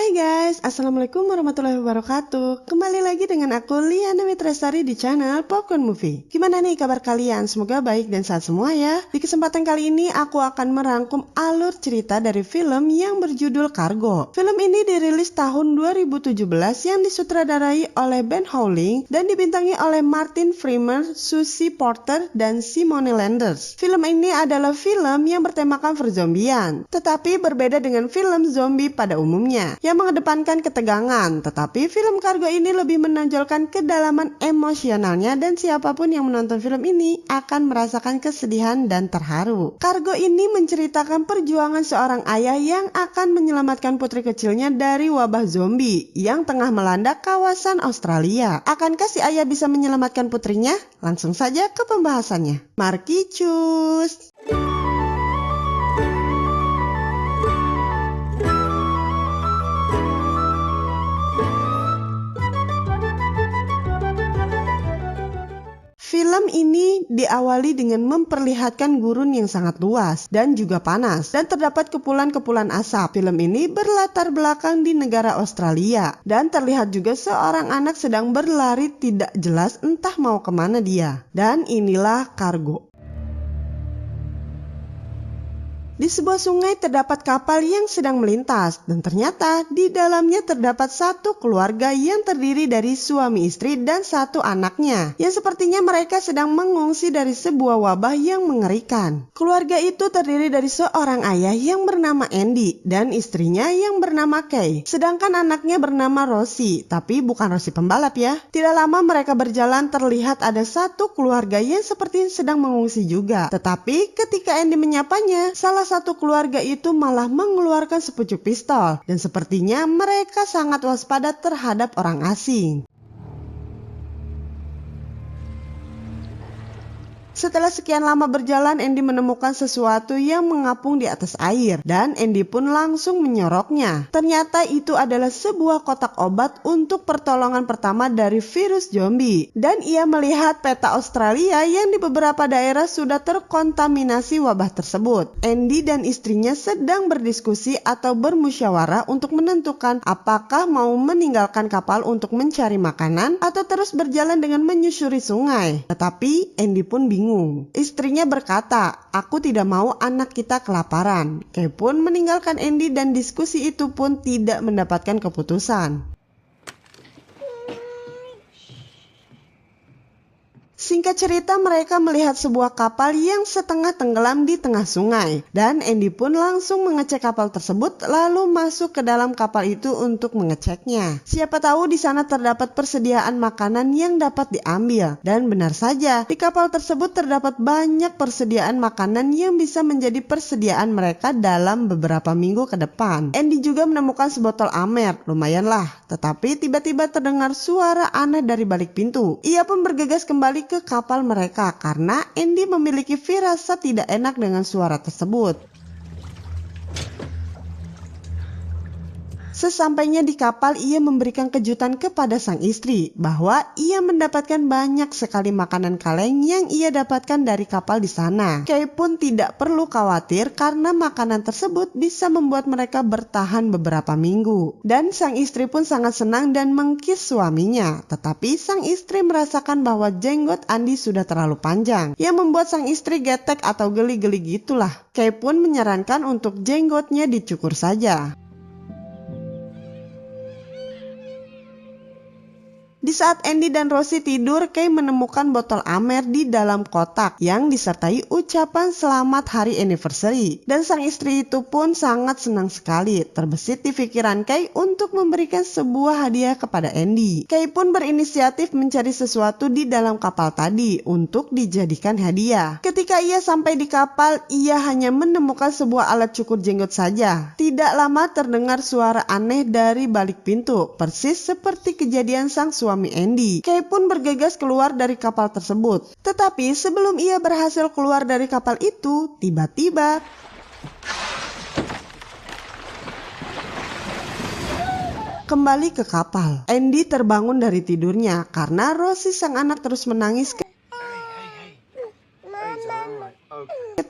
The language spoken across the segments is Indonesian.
Hai guys, Assalamualaikum warahmatullahi wabarakatuh. Kembali lagi dengan aku Liana Witrestari di channel Popcorn Movie. Gimana nih kabar kalian? Semoga baik dan sehat semua ya. Di kesempatan kali ini aku akan merangkum alur cerita dari film yang berjudul Cargo. Film ini dirilis tahun 2017 yang disutradarai oleh Ben Howling dan dibintangi oleh Martin Freeman, Susie Porter, dan Simone Landers. Film ini adalah film yang bertemakan perzombian, tetapi berbeda dengan film zombie pada umumnya yang mengedepankan ketegangan, tetapi film Cargo ini lebih menonjolkan kedalaman emosionalnya dan siapapun yang menonton film ini akan merasakan kesedihan dan terharu. Cargo ini menceritakan perjuangan seorang ayah yang akan menyelamatkan putri kecilnya dari wabah zombie yang tengah melanda kawasan Australia. Akankah si ayah bisa menyelamatkan putrinya? Langsung saja ke pembahasannya. Markicus! Film ini diawali dengan memperlihatkan gurun yang sangat luas dan juga panas, dan terdapat kepulan-kepulan asap. Film ini berlatar belakang di negara Australia, dan terlihat juga seorang anak sedang berlari tidak jelas entah mau kemana dia. Dan inilah Cargo. Di sebuah sungai terdapat kapal yang sedang melintas, dan ternyata di dalamnya terdapat satu keluarga yang terdiri dari suami istri dan satu anaknya, yang sepertinya mereka sedang mengungsi dari sebuah wabah yang mengerikan. Keluarga itu terdiri dari seorang ayah yang bernama Andy dan istrinya yang bernama Kay, sedangkan anaknya bernama Rosie, tapi bukan Rosie pembalap ya. Tidak lama mereka berjalan terlihat ada satu keluarga yang seperti sedang mengungsi juga, tetapi ketika Andy menyapanya, salah satu keluarga itu malah mengeluarkan sepucuk pistol, dan sepertinya mereka sangat waspada terhadap orang asing. Setelah sekian lama berjalan, Andy menemukan sesuatu yang mengapung di atas air, dan Andy pun langsung menyoroknya. Ternyata itu adalah sebuah kotak obat untuk pertolongan pertama dari virus zombie, dan ia melihat peta Australia yang di beberapa daerah sudah terkontaminasi wabah tersebut. Andy dan istrinya sedang berdiskusi atau bermusyawarah untuk menentukan apakah mau meninggalkan kapal untuk mencari makanan atau terus berjalan dengan menyusuri sungai. Tetapi Andy pun bingung. Istrinya berkata, "Aku tidak mau anak kita kelaparan." Kay pun meninggalkan Andy dan diskusi itu pun tidak mendapatkan keputusan. Singkat cerita, mereka melihat sebuah kapal yang setengah tenggelam di tengah sungai, dan Andy pun langsung mengecek kapal tersebut lalu masuk ke dalam kapal itu untuk mengeceknya. Siapa tahu di sana terdapat persediaan makanan yang dapat diambil, dan benar saja di kapal tersebut terdapat banyak persediaan makanan yang bisa menjadi persediaan mereka dalam beberapa minggu ke depan. Andy juga menemukan sebotol amer, lumayanlah, tetapi tiba-tiba terdengar suara aneh dari balik pintu. Ia pun bergegas kembali ke kapal mereka karena Andy memiliki firasat tidak enak dengan suara tersebut. Sesampainya di kapal, ia memberikan kejutan kepada sang istri bahwa ia mendapatkan banyak sekali makanan kaleng yang ia dapatkan dari kapal di sana. Kay pun tidak perlu khawatir karena makanan tersebut bisa membuat mereka bertahan beberapa minggu. Dan sang istri pun sangat senang dan mengkiss suaminya. Tetapi sang istri merasakan bahwa jenggot Andy sudah terlalu panjang, yang membuat sang istri getek atau geli-geli gitulah. Kay pun menyarankan untuk jenggotnya dicukur saja. Di saat Andy dan Rosie tidur, Kay menemukan botol amer di dalam kotak yang disertai ucapan selamat hari anniversary. Dan sang istri itu pun sangat senang sekali. Terbesit di pikiran Kay untuk memberikan sebuah hadiah kepada Andy. Kay pun berinisiatif mencari sesuatu di dalam kapal tadi untuk dijadikan hadiah. Ketika ia sampai di kapal, ia hanya menemukan sebuah alat cukur jenggot saja. Tidak lama terdengar suara aneh dari balik pintu, persis seperti kejadian sang suami Andy. Kay pun bergegas keluar dari kapal tersebut. Tetapi sebelum ia berhasil keluar dari kapal itu, tiba-tiba kembali ke kapal. Andy terbangun dari tidurnya karena Rosie sang anak terus menangis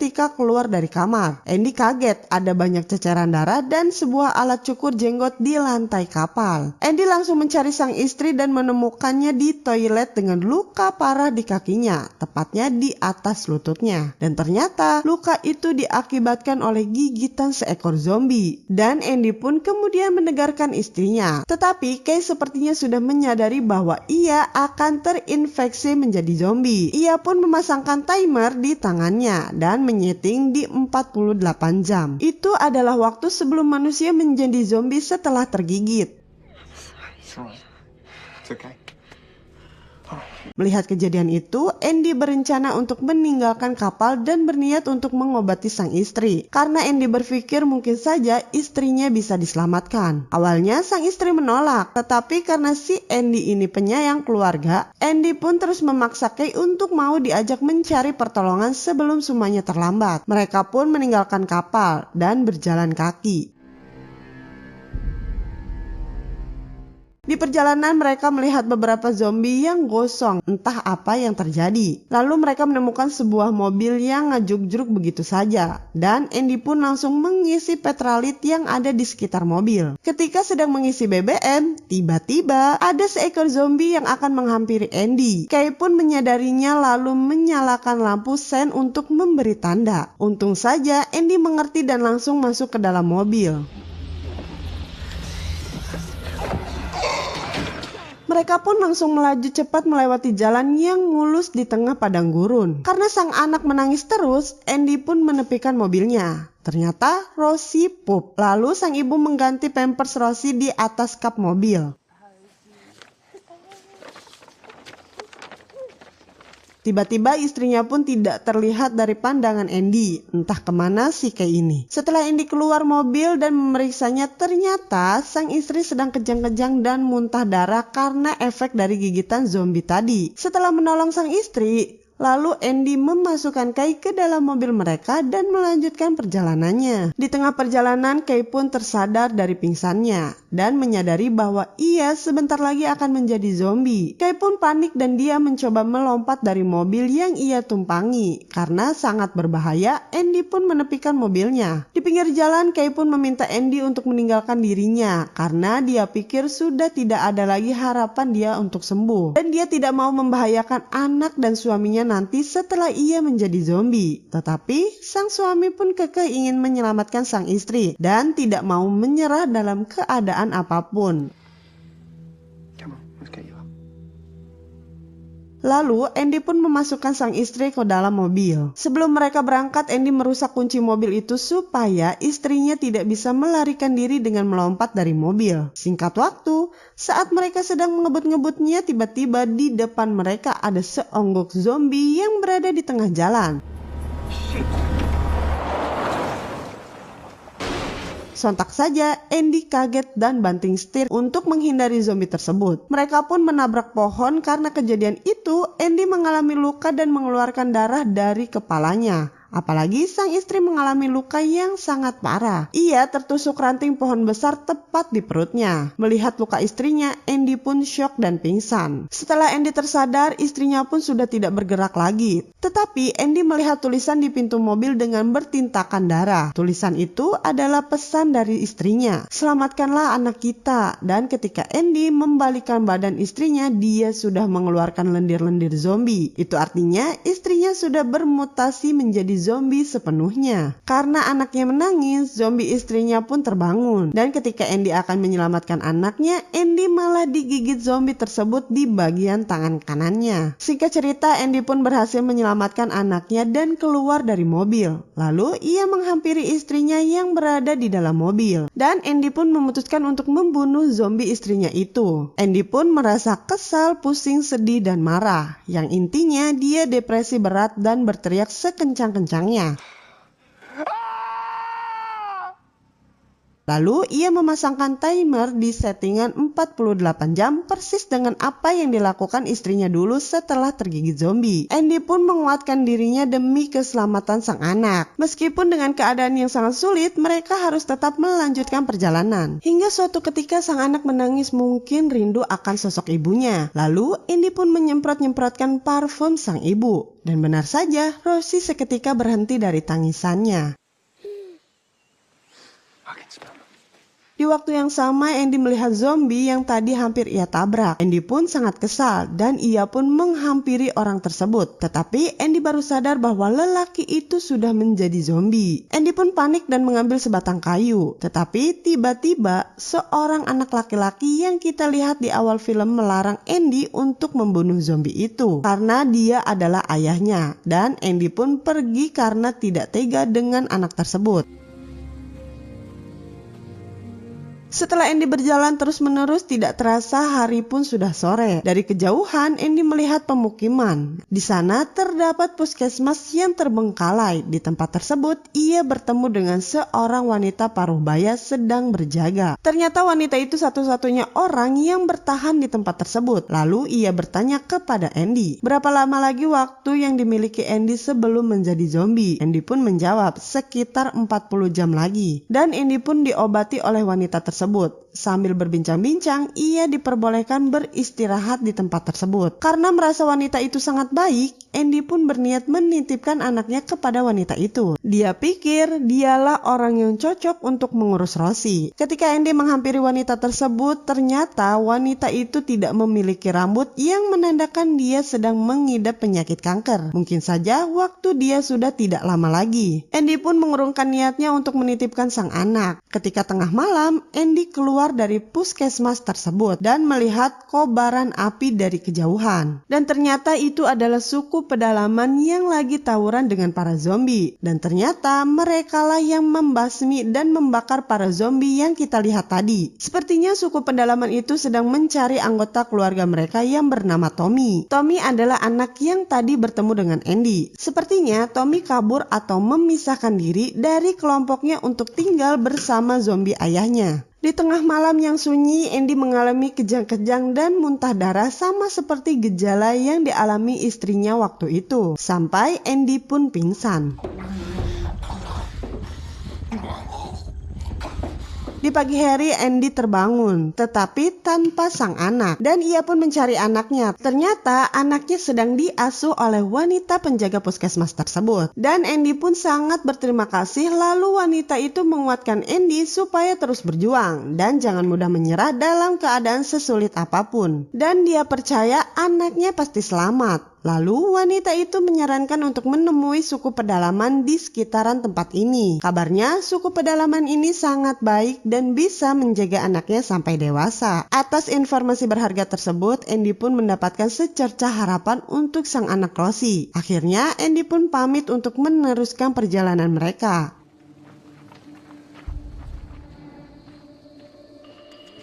ketika keluar dari kamar. Andy kaget ada banyak ceceran darah dan sebuah alat cukur jenggot di lantai kapal. Andy langsung mencari sang istri dan menemukannya di toilet dengan luka parah di kakinya, tepatnya di atas lututnya. Dan ternyata luka itu diakibatkan oleh gigitan seekor zombie. Dan Andy pun kemudian menegarkan istrinya. Tetapi Kay sepertinya sudah menyadari bahwa ia akan terinfeksi menjadi zombie. Ia pun memasangkan timer di tangannya dan menyeting di 48 jam. Itu adalah waktu sebelum manusia menjadi zombie setelah tergigit. It's okay. Melihat kejadian itu, Andy berencana untuk meninggalkan kapal dan berniat untuk mengobati sang istri. Karena Andy berpikir mungkin saja istrinya bisa diselamatkan. Awalnya sang istri menolak, tetapi karena si Andy ini penyayang keluarga, Andy pun terus memaksa Kay untuk mau diajak mencari pertolongan sebelum semuanya terlambat. Mereka pun meninggalkan kapal dan berjalan kaki. Di perjalanan mereka melihat beberapa zombie yang gosong, entah apa yang terjadi. Lalu mereka menemukan sebuah mobil yang ngajuk-juk begitu saja. Dan Andy pun langsung mengisi petralit yang ada di sekitar mobil. Ketika sedang mengisi BBM, tiba-tiba ada seekor zombie yang akan menghampiri Andy. Kay pun menyadarinya lalu menyalakan lampu sen untuk memberi tanda. Untung saja Andy mengerti dan langsung masuk ke dalam mobil. Mereka pun langsung melaju cepat melewati jalan yang mulus di tengah padang gurun. Karena sang anak menangis terus, Andy pun menepikan mobilnya. Ternyata Rosie pup. Lalu sang ibu mengganti pampers Rosie di atas kap mobil. Tiba-tiba istrinya pun tidak terlihat dari pandangan Andy, entah kemana si Kay ini. Setelah Andy keluar mobil dan memeriksanya, ternyata sang istri sedang kejang-kejang dan muntah darah karena efek dari gigitan zombie tadi. Setelah menolong sang istri, lalu Andy memasukkan Kay ke dalam mobil mereka dan melanjutkan perjalanannya. Di tengah perjalanan, Kay pun tersadar dari pingsannya dan menyadari bahwa ia sebentar lagi akan menjadi zombie. Kay pun panik dan dia mencoba melompat dari mobil yang ia tumpangi. Karena sangat berbahaya, Andy pun menepikan mobilnya. Di pinggir jalan, Kay pun meminta Andy untuk meninggalkan dirinya karena dia pikir sudah tidak ada lagi harapan dia untuk sembuh. Dan dia tidak mau membahayakan anak dan suaminya nanti setelah ia menjadi zombie. Tetapi sang suami pun kekeh ingin menyelamatkan sang istri dan tidak mau menyerah dalam keadaan apapun. Come on, let's get you up. Lalu Andy pun memasukkan sang istri ke dalam mobil. Sebelum mereka berangkat, Andy merusak kunci mobil itu supaya istrinya tidak bisa melarikan diri dengan melompat dari mobil. Singkat waktu, saat mereka sedang mengebut-ngebutnya, tiba-tiba di depan mereka ada seonggok zombie yang berada di tengah jalan. Sontak saja Andy kaget dan banting setir untuk menghindari zombie tersebut. Mereka pun menabrak pohon. Karena kejadian itu Andy mengalami luka dan mengeluarkan darah dari kepalanya. Apalagi sang istri mengalami luka yang sangat parah. Ia tertusuk ranting pohon besar tepat di perutnya. Melihat luka istrinya, Andy pun syok dan pingsan. Setelah Andy tersadar, istrinya pun sudah tidak bergerak lagi. Tetapi Andy melihat tulisan di pintu mobil dengan bertintakan darah. Tulisan itu adalah pesan dari istrinya. Selamatkanlah anak kita. Dan ketika Andy membalikkan badan istrinya, dia sudah mengeluarkan lendir-lendir zombie. Itu artinya istrinya sudah bermutasi menjadi zombie sepenuhnya. Karena anaknya menangis, zombie istrinya pun terbangun. Dan ketika Andy akan menyelamatkan anaknya, Andy malah digigit zombie tersebut di bagian tangan kanannya. Singkat cerita, Andy pun berhasil menyelamatkan anaknya dan keluar dari mobil. Lalu ia menghampiri istrinya yang berada di dalam mobil. Dan Andy pun memutuskan untuk membunuh zombie istrinya itu. Andy pun merasa kesal, pusing, sedih, dan marah. Yang intinya dia depresi berat dan berteriak sekencang-kencangnya. Lalu ia memasangkan timer di settingan 48 jam persis dengan apa yang dilakukan istrinya dulu setelah tergigit zombie. Andy pun menguatkan dirinya demi keselamatan sang anak. Meskipun dengan keadaan yang sangat sulit, mereka harus tetap melanjutkan perjalanan. Hingga suatu ketika sang anak menangis mungkin rindu akan sosok ibunya. Lalu Andy pun menyemprot-nyemprotkan parfum sang ibu. Dan benar saja, Rosie seketika berhenti dari tangisannya. I can smell them. Di waktu yang sama, Andy melihat zombie yang tadi hampir ia tabrak. Andy pun sangat kesal dan ia pun menghampiri orang tersebut. Tetapi Andy baru sadar bahwa lelaki itu sudah menjadi zombie. Andy pun panik dan mengambil sebatang kayu. Tetapi tiba-tiba seorang anak laki-laki yang kita lihat di awal film melarang Andy untuk membunuh zombie itu. Karena dia adalah ayahnya. Dan Andy pun pergi karena tidak tega dengan anak tersebut. Setelah Andy berjalan terus-menerus, tidak terasa hari pun sudah sore. Dari kejauhan, Andy melihat pemukiman. Di sana terdapat puskesmas yang terbengkalai. Di tempat tersebut, ia bertemu dengan seorang wanita paruh baya sedang berjaga. Ternyata wanita itu satu-satunya orang yang bertahan di tempat tersebut. Lalu ia bertanya kepada Andy, berapa lama lagi waktu yang dimiliki Andy sebelum menjadi zombie? Andy pun menjawab, sekitar 40 jam lagi. Dan Andy pun diobati oleh wanita tersebut. Sambil berbincang-bincang, ia diperbolehkan beristirahat di tempat tersebut. Karena merasa wanita itu sangat baik, Andy pun berniat menitipkan anaknya kepada wanita itu. Dia pikir dialah orang yang cocok untuk mengurus Rosie. Ketika Andy menghampiri wanita tersebut, ternyata wanita itu tidak memiliki rambut yang menandakan dia sedang mengidap penyakit kanker. Mungkin saja waktu dia sudah tidak lama lagi. Andy pun mengurungkan niatnya untuk menitipkan sang anak. Ketika tengah malam, Andy keluar dari puskesmas tersebut dan melihat kobaran api dari kejauhan. Dan ternyata itu adalah suku pedalaman yang lagi tawuran dengan para zombie. Dan ternyata merekalah yang membasmi dan membakar para zombie yang kita lihat tadi. Sepertinya suku pedalaman itu sedang mencari anggota keluarga mereka yang bernama Tommy. Tommy adalah anak yang tadi bertemu dengan Andy. Sepertinya Tommy kabur atau memisahkan diri dari kelompoknya untuk tinggal bersama zombie ayahnya. Di tengah malam yang sunyi, Andy mengalami kejang-kejang dan muntah darah sama seperti gejala yang dialami istrinya waktu itu. Sampai Andy pun pingsan. Di pagi hari Andy terbangun, tetapi tanpa sang anak, dan ia pun mencari anaknya. Ternyata anaknya sedang diasuh oleh wanita penjaga puskesmas tersebut. Dan Andy pun sangat berterima kasih, lalu wanita itu menguatkan Andy supaya terus berjuang dan jangan mudah menyerah dalam keadaan sesulit apapun. Dan dia percaya anaknya pasti selamat. Lalu wanita itu menyarankan untuk menemui suku pedalaman di sekitaran tempat ini. Kabarnya suku pedalaman ini sangat baik dan bisa menjaga anaknya sampai dewasa. Atas informasi berharga tersebut, Andy pun mendapatkan secercah harapan untuk sang anak Rosie. Akhirnya Andy pun pamit untuk meneruskan perjalanan mereka.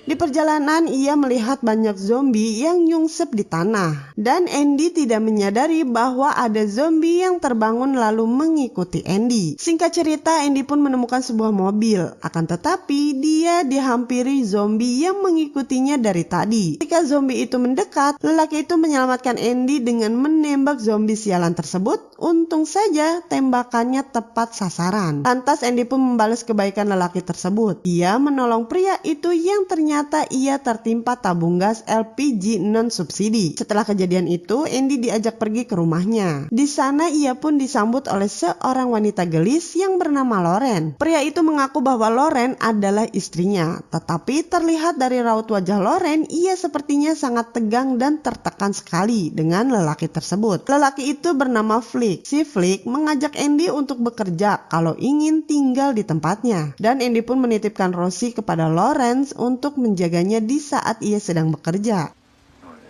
Di perjalanan ia melihat banyak zombie yang nyungsep di tanah. Dan Andy tidak menyadari bahwa ada zombie yang terbangun lalu mengikuti Andy. Singkat cerita, Andy pun menemukan sebuah mobil. Akan tetapi dia dihampiri zombie yang mengikutinya dari tadi. Ketika zombie itu mendekat, lelaki itu menyelamatkan Andy dengan menembak zombie sialan tersebut. Untung saja tembakannya tepat sasaran. Lantas Andy pun membalas kebaikan lelaki tersebut. Ia menolong pria itu yang ternyata ia tertimpa tabung gas LPG non-subsidi. Setelah kejadian itu, Andy diajak pergi ke rumahnya. Di sana ia pun disambut oleh seorang wanita gelis yang bernama Lauren. Pria itu mengaku bahwa Lauren adalah istrinya. Tetapi terlihat dari raut wajah Lauren, ia sepertinya sangat tegang dan tertekan sekali dengan lelaki tersebut. Lelaki itu bernama Flick. Si Flick mengajak Andy untuk bekerja kalau ingin tinggal di tempatnya. Dan Andy pun menitipkan Rosie kepada Lawrence untuk menjaganya di saat ia sedang bekerja.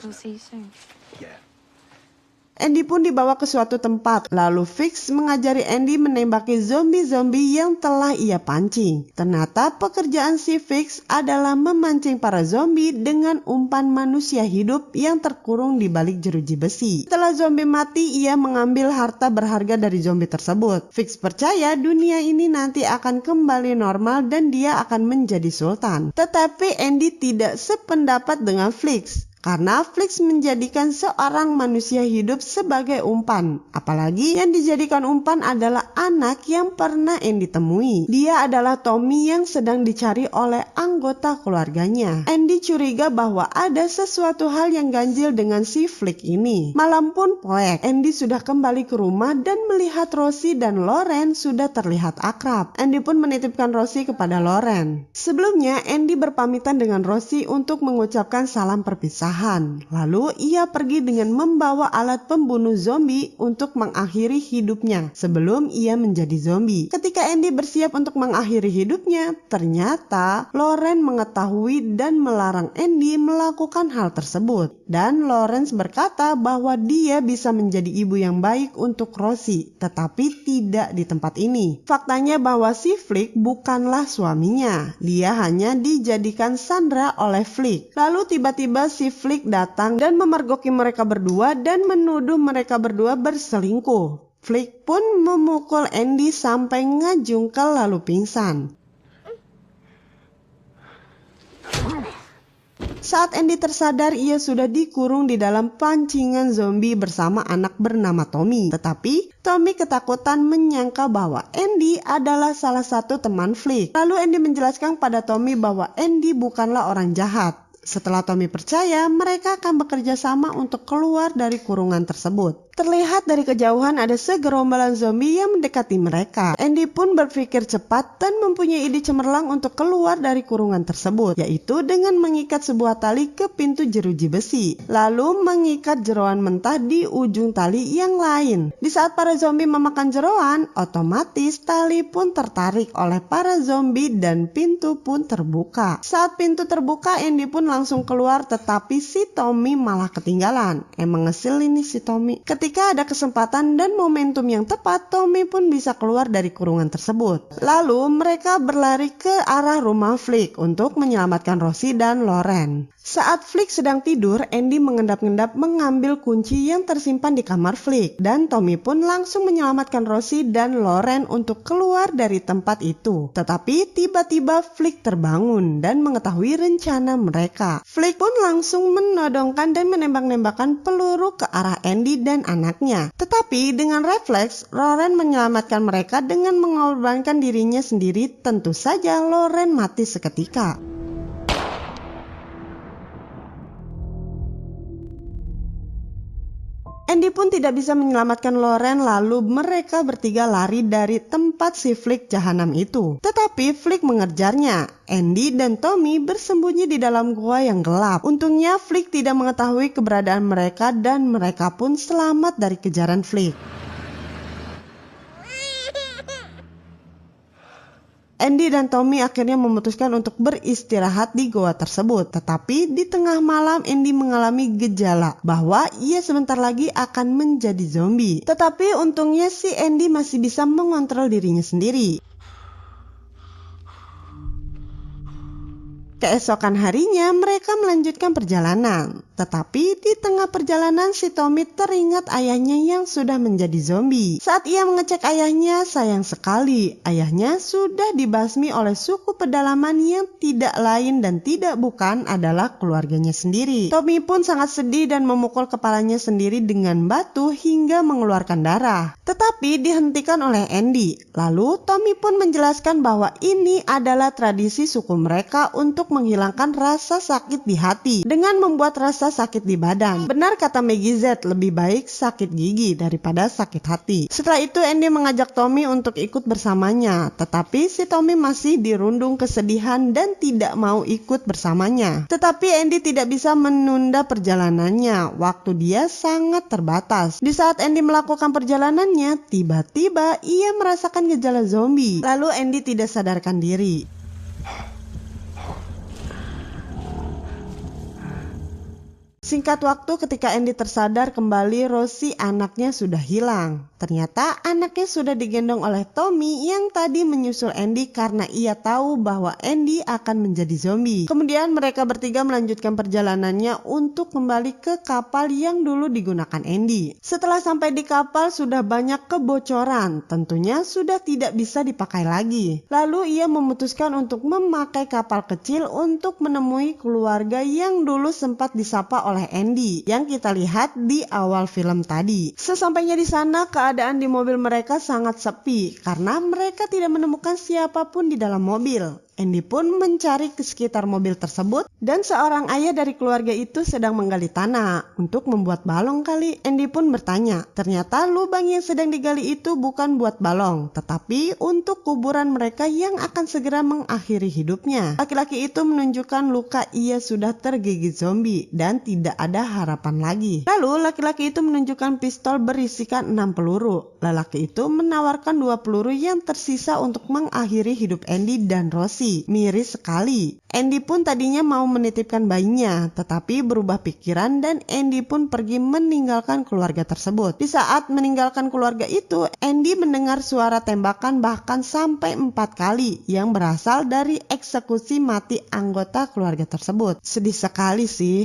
We'll see you soon. Yeah. Andy pun dibawa ke suatu tempat, lalu Fix mengajari Andy menembaki zombie-zombie yang telah ia pancing. Ternyata pekerjaan si Fix adalah memancing para zombie dengan umpan manusia hidup yang terkurung di balik jeruji besi. Setelah zombie mati, ia mengambil harta berharga dari zombie tersebut. Fix percaya dunia ini nanti akan kembali normal dan dia akan menjadi sultan. Tetapi Andy tidak sependapat dengan Fix, karena Fix menjadikan seorang manusia hidup sebagai umpan. Apalagi yang dijadikan umpan adalah anak yang pernah Andy temui. Dia adalah Tommy yang sedang dicari oleh anggota keluarganya. Andy curiga bahwa ada sesuatu hal yang ganjil dengan si Flick ini. Malam pun poek. Andy sudah kembali ke rumah dan melihat Rosie dan Loren sudah terlihat akrab. Andy pun menitipkan Rosie kepada Loren. Sebelumnya Andy berpamitan dengan Rosie untuk mengucapkan salam perpisahan. Lalu ia pergi dengan membawa alat pembunuh zombie untuk mengakhiri hidupnya sebelum ia menjadi zombie. Ketika Andy bersiap untuk mengakhiri hidupnya, ternyata Loren mengetahui dan melarang Andy melakukan hal tersebut. Dan Lawrence berkata bahwa dia bisa menjadi ibu yang baik untuk Rosie, tetapi tidak di tempat ini. Faktanya bahwa si Flick bukanlah suaminya. Dia hanya dijadikan sandera oleh Flick. Lalu tiba-tiba si Flick datang dan memergoki mereka berdua dan menuduh mereka berdua berselingkuh. Flick pun memukul Andy sampai ngajungkel lalu pingsan. Saat Andy tersadar, ia sudah dikurung di dalam pancingan zombie bersama anak bernama Tommy. Tetapi Tommy ketakutan menyangka bahwa Andy adalah salah satu teman Flick. Lalu Andy menjelaskan pada Tommy bahwa Andy bukanlah orang jahat. Setelah Tommy percaya, mereka akan bekerja sama untuk keluar dari kurungan tersebut. Terlihat dari kejauhan ada segerombolan zombie yang mendekati mereka. Andy pun berpikir cepat dan mempunyai ide cemerlang untuk keluar dari kurungan tersebut, yaitu dengan mengikat sebuah tali ke pintu jeruji besi, lalu mengikat jeroan mentah di ujung tali yang lain. Di saat para zombie memakan jeroan, otomatis tali pun tertarik oleh para zombie dan pintu pun terbuka. Saat pintu terbuka, Andy pun langsung keluar, tetapi si Tommy malah ketinggalan. Emang ngeselin nih si Tommy. Ketika ada kesempatan dan momentum yang tepat, Tommy pun bisa keluar dari kurungan tersebut. Lalu mereka berlari ke arah rumah Flick untuk menyelamatkan Rosie dan Loren. Saat Flick sedang tidur, Andy mengendap-endap mengambil kunci yang tersimpan di kamar Flick, dan Tommy pun langsung menyelamatkan Rosie dan Loren untuk keluar dari tempat itu. Tetapi tiba-tiba Flick terbangun dan mengetahui rencana mereka. Flick pun langsung menodongkan dan menembak-nembakan peluru ke arah Andy dan anaknya. Tetapi dengan refleks, Loren menyelamatkan mereka dengan mengorbankan dirinya sendiri. Tentu saja Loren mati seketika. Andy pun tidak bisa menyelamatkan Loren, lalu mereka bertiga lari dari tempat si Flick jahanam itu. Tetapi Flick mengejarnya. Andy dan Tommy bersembunyi di dalam gua yang gelap. Untungnya Flick tidak mengetahui keberadaan mereka dan mereka pun selamat dari kejaran Flick. Andy dan Tommy akhirnya memutuskan untuk beristirahat di goa tersebut. Tetapi di tengah malam Andy mengalami gejala bahwa ia sebentar lagi akan menjadi zombie. Tetapi untungnya si Andy masih bisa mengontrol dirinya sendiri. Keesokan harinya mereka melanjutkan perjalanan. Tetapi di tengah perjalanan si Tommy teringat ayahnya yang sudah menjadi zombie. Saat ia mengecek ayahnya, sayang sekali ayahnya sudah dibasmi oleh suku pedalaman yang tidak lain dan tidak bukan adalah keluarganya sendiri. Tommy pun sangat sedih dan memukul kepalanya sendiri dengan batu hingga mengeluarkan darah. Tetapi dihentikan oleh Andy. Lalu Tommy pun menjelaskan bahwa ini adalah tradisi suku mereka untuk menghilangkan rasa sakit di hati dengan membuat rasa sakit di badan. Benar kata Maggie Z, lebih baik sakit gigi daripada sakit hati. Setelah itu Andy mengajak Tommy untuk ikut bersamanya, tetapi si Tommy masih dirundung kesedihan dan tidak mau ikut bersamanya. Tetapi Andy tidak bisa menunda perjalanannya, waktu dia sangat terbatas. Di saat Andy melakukan perjalanannya, tiba-tiba ia merasakan gejala zombie. Lalu Andy tidak sadarkan diri. Singkat waktu ketika Andy tersadar kembali, Rosie anaknya sudah hilang. Ternyata anaknya sudah digendong oleh Tommy yang tadi menyusul Andy karena ia tahu bahwa Andy akan menjadi zombie. Kemudian mereka bertiga melanjutkan perjalanannya untuk kembali ke kapal yang dulu digunakan Andy. Setelah sampai di kapal sudah banyak kebocoran, tentunya sudah tidak bisa dipakai lagi. Lalu ia memutuskan untuk memakai kapal kecil untuk menemui keluarga yang dulu sempat disapa oleh Andy yang kita lihat di awal film tadi. Sesampainya di sana, keadaan di mobil mereka sangat sepi karena mereka tidak menemukan siapapun di dalam mobil. Andy pun mencari ke sekitar mobil tersebut dan seorang ayah dari keluarga itu sedang menggali tanah untuk membuat balong kali. Andy pun bertanya, ternyata lubang yang sedang digali itu bukan buat balong, tetapi untuk kuburan mereka yang akan segera mengakhiri hidupnya. Laki-laki itu menunjukkan luka ia sudah tergigit zombie dan tidak ada harapan lagi. Lalu laki-laki itu menunjukkan pistol berisikan 6 peluru. Lelaki itu menawarkan 2 peluru yang tersisa untuk mengakhiri hidup Andy dan Rosie. Miris sekali. Andy pun tadinya mau menitipkan bayinya, tetapi berubah pikiran dan Andy pun pergi meninggalkan keluarga tersebut. Di saat meninggalkan keluarga itu, Andy mendengar suara tembakan bahkan sampai 4 kali yang berasal dari eksekusi mati anggota keluarga tersebut. Sedih sekali sih.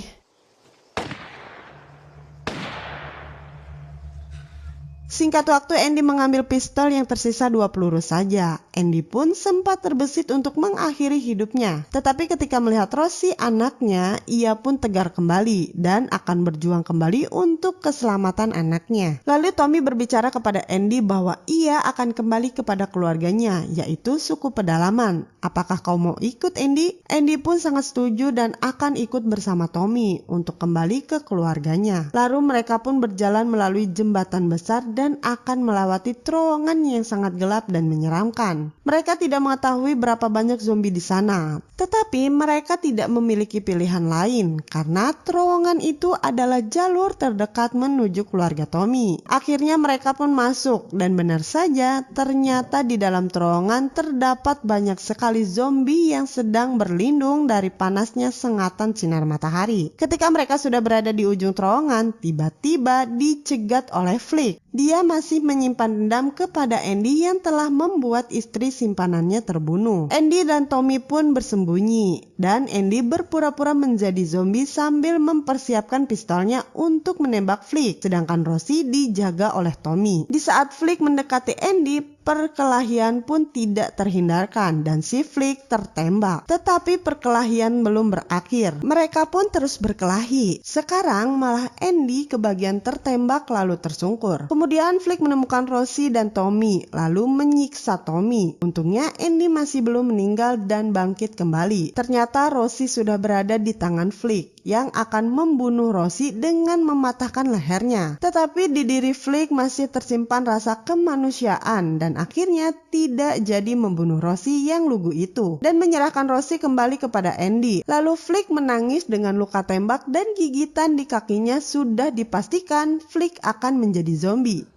Singkat waktu Andy mengambil pistol yang tersisa 2 peluru saja. Andy pun sempat terbesit untuk mengakhiri hidupnya. Tetapi ketika melihat Rosie anaknya, ia pun tegar kembali dan akan berjuang kembali untuk keselamatan anaknya. Lalu Tommy berbicara kepada Andy bahwa ia akan kembali kepada keluarganya, yaitu suku pedalaman. Apakah kau mau ikut, Andy? Andy pun sangat setuju dan akan ikut bersama Tommy untuk kembali ke keluarganya. Lalu mereka pun berjalan melalui jembatan besar dan akan melewati terowongan yang sangat gelap dan menyeramkan. Mereka tidak mengetahui berapa banyak zombie di sana, tetapi mereka tidak memiliki pilihan lain karena terowongan itu adalah jalur terdekat menuju keluarga Tommy. Akhirnya mereka pun masuk dan benar saja ternyata di dalam terowongan terdapat banyak sekali zombie yang sedang berlindung dari panasnya sengatan sinar matahari. Ketika mereka sudah berada di ujung terowongan, tiba-tiba dicegat oleh Flick. Dia masih menyimpan dendam kepada Andy yang telah membuat istri simpanannya terbunuh. Andy dan Tommy pun bersembunyi dan Andy berpura-pura menjadi zombie sambil mempersiapkan pistolnya untuk menembak Flick, sedangkan Rosie dijaga oleh Tommy. Di saat Flick mendekati Andy, perkelahian pun tidak terhindarkan dan si Flick tertembak. Tetapi perkelahian belum berakhir. Mereka pun terus berkelahi. Sekarang malah Andy kebagian tertembak lalu tersungkur. Kemudian Flick menemukan Rosie dan Tommy lalu menyiksa Tommy. Untungnya Andy masih belum meninggal dan bangkit kembali. Ternyata Rosie sudah berada di tangan Flick yang akan membunuh Rosie dengan mematahkan lehernya. Tetapi di diri Flick masih tersimpan rasa kemanusiaan dan akhirnya tidak jadi membunuh Rosie yang lugu itu dan menyerahkan Rosie kembali kepada Andy. Lalu Flick menangis dengan luka tembak dan gigitan di kakinya. Sudah dipastikan Flick akan menjadi zombie.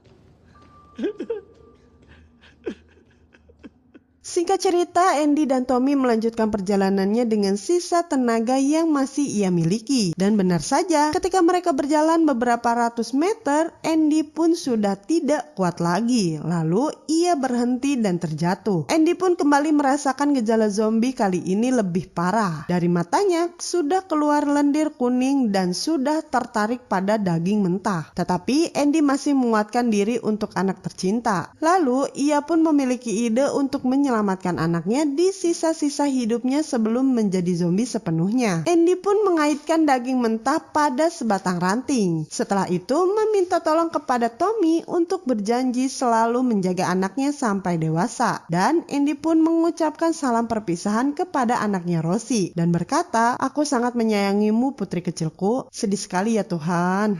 Singkat cerita, Andy dan Tommy melanjutkan perjalanannya dengan sisa tenaga yang masih ia miliki. Dan benar saja, ketika mereka berjalan beberapa ratus meter, Andy pun sudah tidak kuat lagi. Lalu ia berhenti dan terjatuh. Andy pun kembali merasakan gejala zombie kali ini lebih parah. Dari matanya sudah keluar lendir kuning dan sudah tertarik pada daging mentah. Tetapi Andy masih menguatkan diri untuk anak tercinta. Lalu ia pun memiliki ide untuk menyelamatkan anaknya di sisa-sisa hidupnya sebelum menjadi zombie sepenuhnya. Andy pun mengaitkan daging mentah pada sebatang ranting. Setelah itu meminta tolong kepada Tommy untuk berjanji selalu menjaga anaknya sampai dewasa. Dan Andy pun mengucapkan salam perpisahan kepada anaknya Rosie dan berkata, "Aku sangat menyayangimu putri kecilku. Sedih sekali ya Tuhan."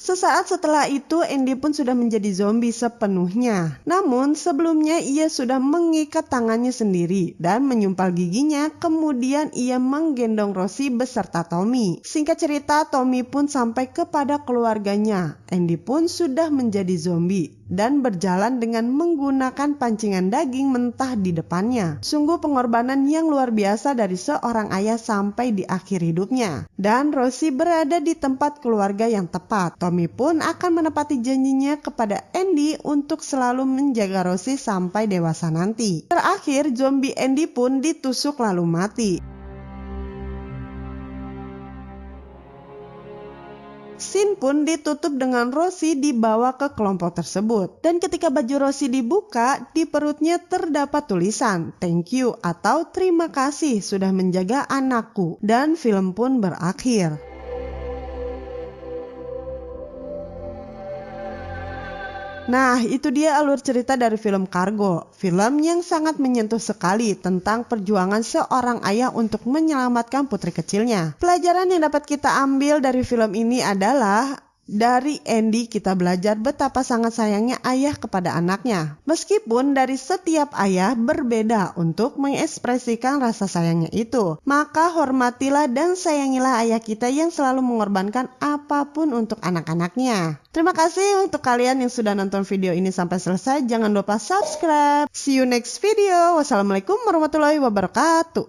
Sesaat setelah itu Andy pun sudah menjadi zombie sepenuhnya. Namun sebelumnya ia sudah mengikat tangannya sendiri dan menyumpal giginya. Kemudian ia menggendong Rosie beserta Tommy. Singkat cerita, Tommy pun sampai kepada keluarganya. Andy pun sudah menjadi zombie. dan berjalan dengan menggunakan pancingan daging mentah di depannya. Sungguh pengorbanan yang luar biasa dari seorang ayah sampai di akhir hidupnya. Dan Rosie berada di tempat keluarga yang tepat. Tommy pun akan menepati janjinya kepada Andy untuk selalu menjaga Rosie sampai dewasa nanti. Terakhir, zombie Andy pun ditusuk lalu mati. Scene pun ditutup dengan Rosie dibawa ke kelompok tersebut. Dan ketika baju Rosie dibuka, di perutnya terdapat tulisan "Thank you" atau "Terima kasih sudah menjaga anakku." Dan film pun berakhir. Nah, itu dia alur cerita dari film Cargo. Film yang sangat menyentuh sekali tentang perjuangan seorang ayah untuk menyelamatkan putri kecilnya. Pelajaran yang dapat kita ambil dari film ini adalah dari Andy kita belajar betapa sangat sayangnya ayah kepada anaknya. Meskipun dari setiap ayah berbeda untuk mengekspresikan rasa sayangnya itu. Maka hormatilah dan sayangilah ayah kita yang selalu mengorbankan apapun untuk anak-anaknya. Terima kasih untuk kalian yang sudah nonton video ini sampai selesai. Jangan lupa subscribe. See you next video. Wassalamualaikum warahmatullahi wabarakatuh.